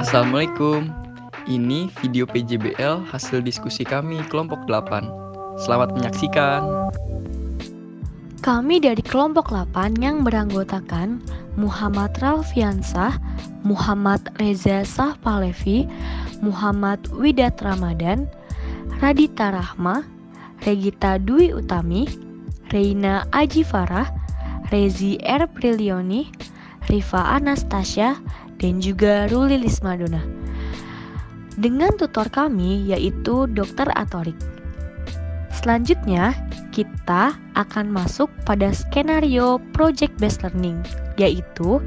Assalamualaikum. Ini video PJBL hasil diskusi kami kelompok 8. Selamat menyaksikan. Kami dari kelompok 8 yang beranggotakan Muhammad Ralfiansah, Muhammad Reza Sahpalevi, Muhammad Widat Ramadan, Radita Rahma, Regita Dwi Utami, Reina Aji Farah, Rezi R. Prilioni, Rifa Anastasia, dan juga Ruli Lismadona. Dengan tutor kami yaitu Dr. Atorik. Selanjutnya, kita akan masuk pada skenario project based learning, yaitu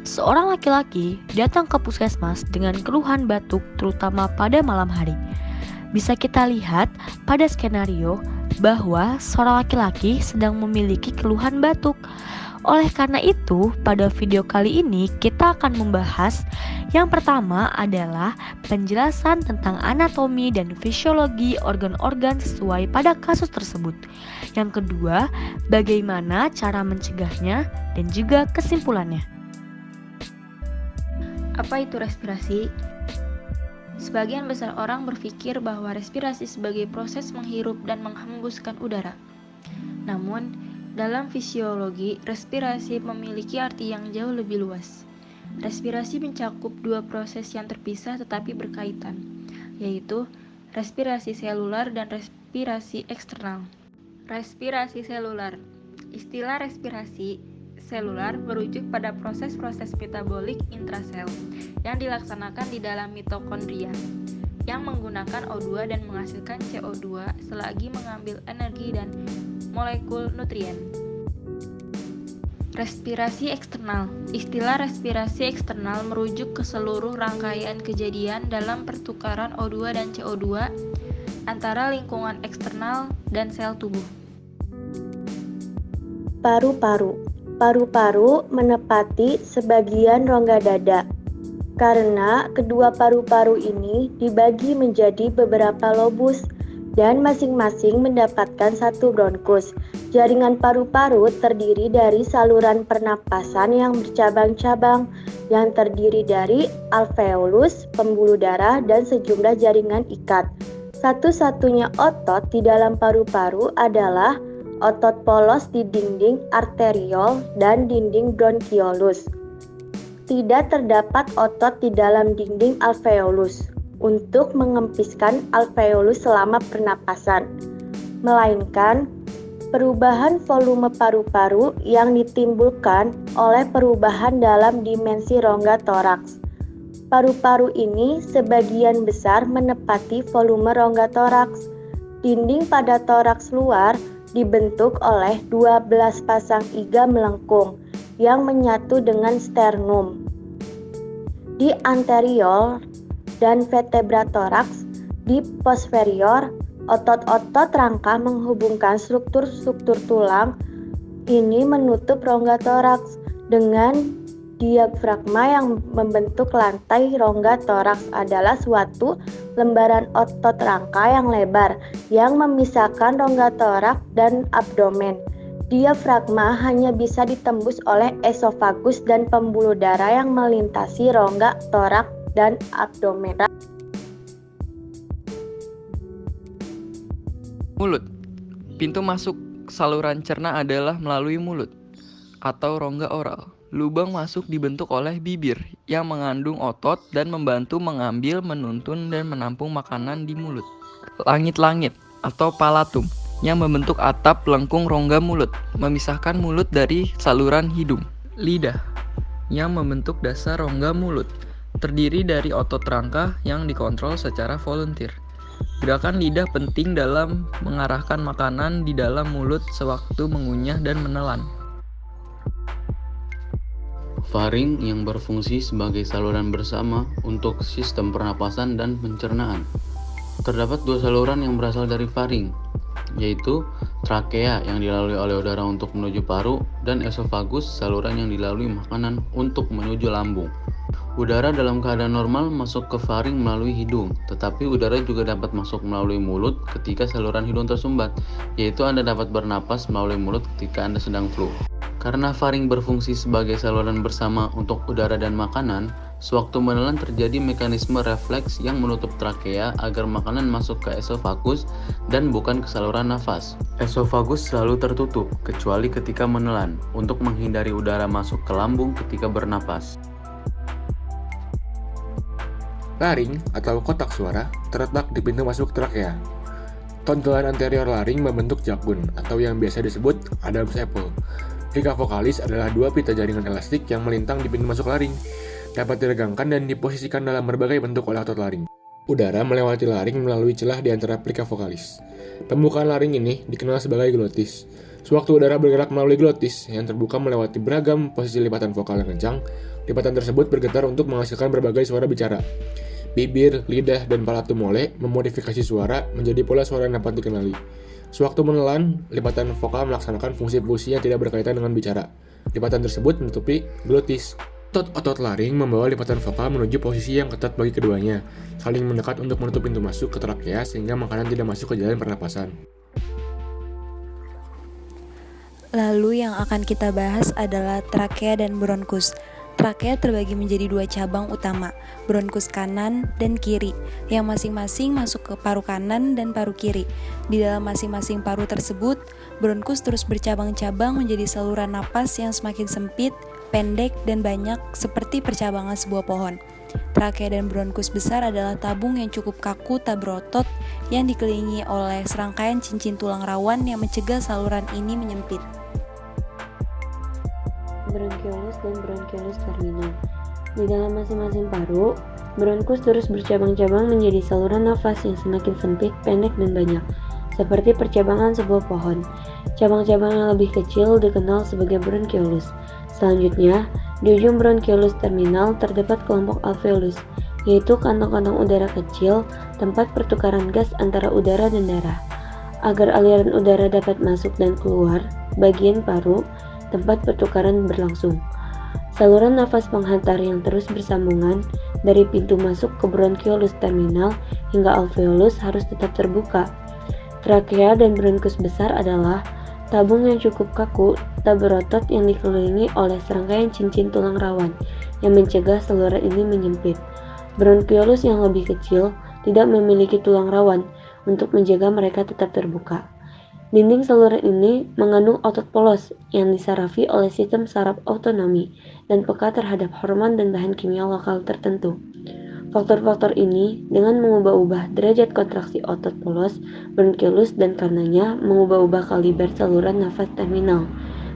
seorang laki-laki datang ke puskesmas dengan keluhan batuk terutama pada malam hari. Bisa kita lihat pada skenario bahwa seorang laki-laki sedang memiliki keluhan batuk. Oleh karena itu, pada video kali ini kita akan membahas yang pertama adalah penjelasan tentang anatomi dan fisiologi organ-organ sesuai pada kasus tersebut. Yang kedua, bagaimana cara mencegahnya dan juga kesimpulannya. Apa itu respirasi? Sebagian besar orang berpikir bahwa respirasi sebagai proses menghirup dan menghembuskan udara. Namun, dalam fisiologi, respirasi memiliki arti yang jauh lebih luas. Respirasi mencakup dua proses yang terpisah tetapi berkaitan, yaitu respirasi selular dan respirasi eksternal. Respirasi selular. Istilah respirasi selular merujuk pada proses-proses metabolik intrasel yang dilaksanakan di dalam mitokondria yang menggunakan O2 dan menghasilkan CO2 selagi mengambil energi dan molekul nutrien. Respirasi eksternal. Istilah respirasi eksternal merujuk ke seluruh rangkaian kejadian dalam pertukaran O2 dan CO2 antara lingkungan eksternal dan sel tubuh. Paru-paru. Paru-paru menepati sebagian rongga dada. Karena kedua paru-paru ini dibagi menjadi beberapa lobus dan masing-masing mendapatkan satu bronkus. Jaringan paru-paru terdiri dari saluran pernapasan yang bercabang-cabang yang terdiri dari alveolus, pembuluh darah, dan sejumlah jaringan ikat. Satu-satunya otot di dalam paru-paru adalah otot polos di dinding arteriol dan dinding bronkiolus. Tidak terdapat otot di dalam dinding alveolus untuk mengempiskan alveolus selama pernapasan, melainkan perubahan volume paru-paru yang ditimbulkan oleh perubahan dalam dimensi rongga toraks. Paru-paru ini sebagian besar menepati volume rongga toraks. Dinding pada toraks luar dibentuk oleh 12 pasang iga melengkung yang menyatu dengan sternum. Di anterior dan vertebra toraks, di posterior, otot-otot rangka menghubungkan struktur-struktur tulang ini menutup rongga toraks dengan diafragma yang membentuk lantai. Rongga toraks adalah suatu lembaran otot rangka yang lebar yang memisahkan rongga toraks dan abdomen. Diafragma hanya bisa ditembus oleh esofagus dan pembuluh darah yang melintasi rongga toraks dan abdomen. Mulut. Pintu masuk saluran cerna adalah melalui mulut atau rongga oral. Lubang masuk dibentuk oleh bibir yang mengandung otot dan membantu mengambil, menuntun, dan menampung makanan di mulut. Langit-langit atau palatum yang membentuk atap lengkung rongga mulut, memisahkan mulut dari saluran hidung. Lidah yang membentuk dasar rongga mulut, terdiri dari otot rangka yang dikontrol secara volunteer. Gerakan lidah penting dalam mengarahkan makanan di dalam mulut sewaktu mengunyah dan menelan. Faring yang berfungsi sebagai saluran bersama untuk sistem pernapasan dan pencernaan. Terdapat dua saluran yang berasal dari faring, yaitu trakea yang dilalui oleh udara untuk menuju paru dan esofagus, saluran yang dilalui makanan untuk menuju lambung. Udara dalam keadaan normal masuk ke faring melalui hidung, tetapi udara juga dapat masuk melalui mulut ketika saluran hidung tersumbat, yaitu Anda dapat bernapas melalui mulut ketika Anda sedang flu. Karena faring berfungsi sebagai saluran bersama untuk udara dan makanan, sewaktu menelan terjadi mekanisme refleks yang menutup trakea agar makanan masuk ke esofagus dan bukan ke saluran nafas. Esofagus selalu tertutup, kecuali ketika menelan, untuk menghindari udara masuk ke lambung ketika bernapas. Laring atau kotak suara terletak di pintu masuk trakea. Tonjolan anterior laring membentuk jakun atau yang biasa disebut Adam's apple. Plica vocalis adalah dua pita jaringan elastik yang melintang di pintu masuk laring. Dapat diregangkan dan diposisikan dalam berbagai bentuk oleh otot laring. Udara melewati laring melalui celah di antara plica vocalis. Pembukaan laring ini dikenal sebagai glotis. Sewaktu udara bergerak melalui glotis yang terbuka melewati beragam posisi lipatan vokal yang kencang, lipatan tersebut bergetar untuk menghasilkan berbagai suara bicara. Bibir, lidah, dan palato mole memodifikasi suara menjadi pola suara yang dapat dikenali. Sewaktu menelan, lipatan vokal melaksanakan fungsi-fungsi yang tidak berkaitan dengan bicara. Lipatan tersebut menutupi glotis. Otot laring membawa lipatan vokal menuju posisi yang ketat bagi keduanya, saling mendekat untuk menutup pintu masuk ke trakea sehingga makanan tidak masuk ke jalan pernapasan. Lalu yang akan kita bahas adalah trakea dan bronkus. Trakea terbagi menjadi dua cabang utama, bronkus kanan dan kiri, yang masing-masing masuk ke paru kanan dan paru kiri. Di dalam masing-masing paru tersebut, bronkus terus bercabang-cabang menjadi saluran napas yang semakin sempit, pendek, dan banyak seperti percabangan sebuah pohon. Trakea dan bronkus besar adalah tabung yang cukup kaku tak berotot yang dikelilingi oleh serangkaian cincin tulang rawan yang mencegah saluran ini menyempit. Bronkiolus dan bronkiolus terminal. Di dalam masing-masing paru, bronkus terus bercabang-cabang menjadi saluran nafas yang semakin sempit, pendek, dan banyak, seperti percabangan sebuah pohon. Cabang-cabang yang lebih kecil dikenal sebagai bronkiolus. Selanjutnya, di ujung bronkiolus terminal terdapat kelompok alveolus, yaitu kantong-kantong udara kecil, tempat pertukaran gas antara udara dan darah. Agar aliran udara dapat masuk dan keluar, bagian paru, tempat pertukaran berlangsung. Saluran nafas penghantar yang terus bersambungan dari pintu masuk ke bronkiolus terminal hingga alveolus harus tetap terbuka. Trakea dan bronkus besar adalah tabung yang cukup kaku, tak berotot yang dikelilingi oleh serangkaian cincin tulang rawan yang mencegah saluran ini menyempit. Bronkiolus yang lebih kecil tidak memiliki tulang rawan untuk menjaga mereka tetap terbuka. Dinding saluran ini mengandung otot polos yang disarafi oleh sistem saraf otonomi dan peka terhadap hormon dan bahan kimia lokal tertentu. Faktor-faktor ini dengan mengubah-ubah derajat kontraksi otot polos, bronkiolus, dan karenanya mengubah-ubah kaliber saluran nafas terminal,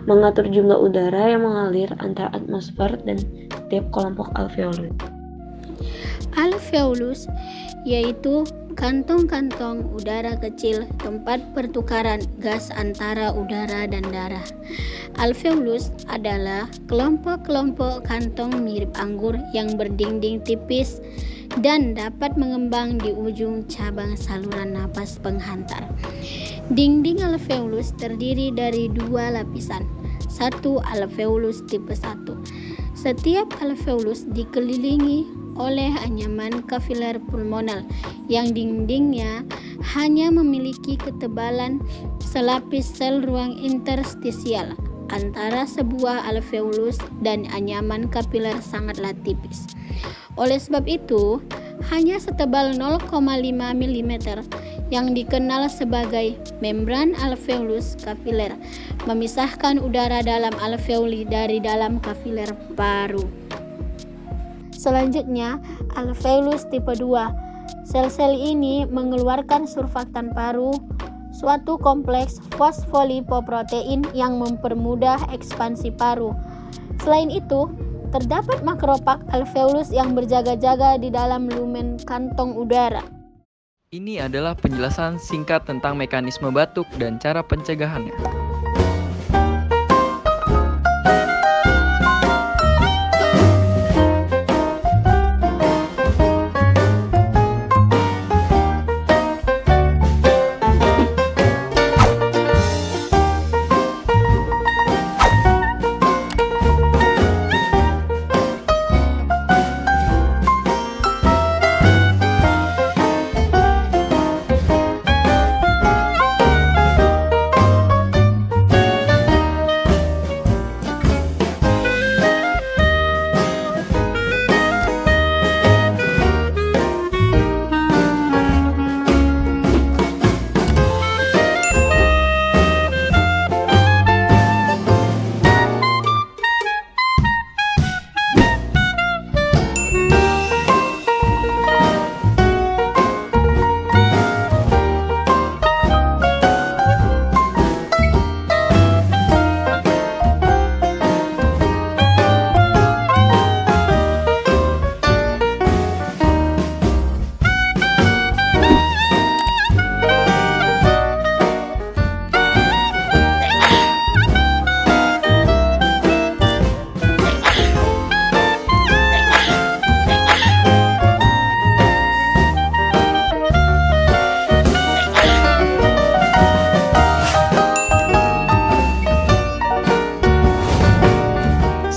mengatur jumlah udara yang mengalir antara atmosfer dan setiap kelompok alveolus. Alveolus yaitu kantong-kantong udara kecil tempat pertukaran gas antara udara dan darah. Alveolus adalah kelompok-kelompok kantong mirip anggur yang berdinding tipis dan dapat mengembang di ujung cabang saluran napas penghantar. Dinding alveolus terdiri dari dua lapisan. Satu alveolus tipe 1. Setiap alveolus dikelilingi oleh anyaman kapiler pulmonal yang dindingnya hanya memiliki ketebalan selapis sel ruang interstisial antara sebuah alveolus dan anyaman kapiler sangatlah tipis. Oleh sebab itu, hanya setebal 0,5 mm yang dikenal sebagai membran alveolus kapiler memisahkan udara dalam alveoli dari dalam kapiler paru. Selanjutnya, alveolus tipe 2. Sel-sel ini mengeluarkan surfaktan paru, suatu kompleks fosfolipoprotein yang mempermudah ekspansi paru. Selain itu, terdapat makropak alveolus yang berjaga-jaga di dalam lumen kantong udara. Ini adalah penjelasan singkat tentang mekanisme batuk dan cara pencegahannya.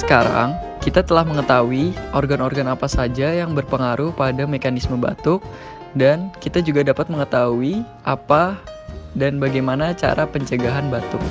sekarang kita telah mengetahui organ-organ apa saja yang berpengaruh pada mekanisme batuk, dan kita juga dapat mengetahui apa dan bagaimana cara pencegahan batuk.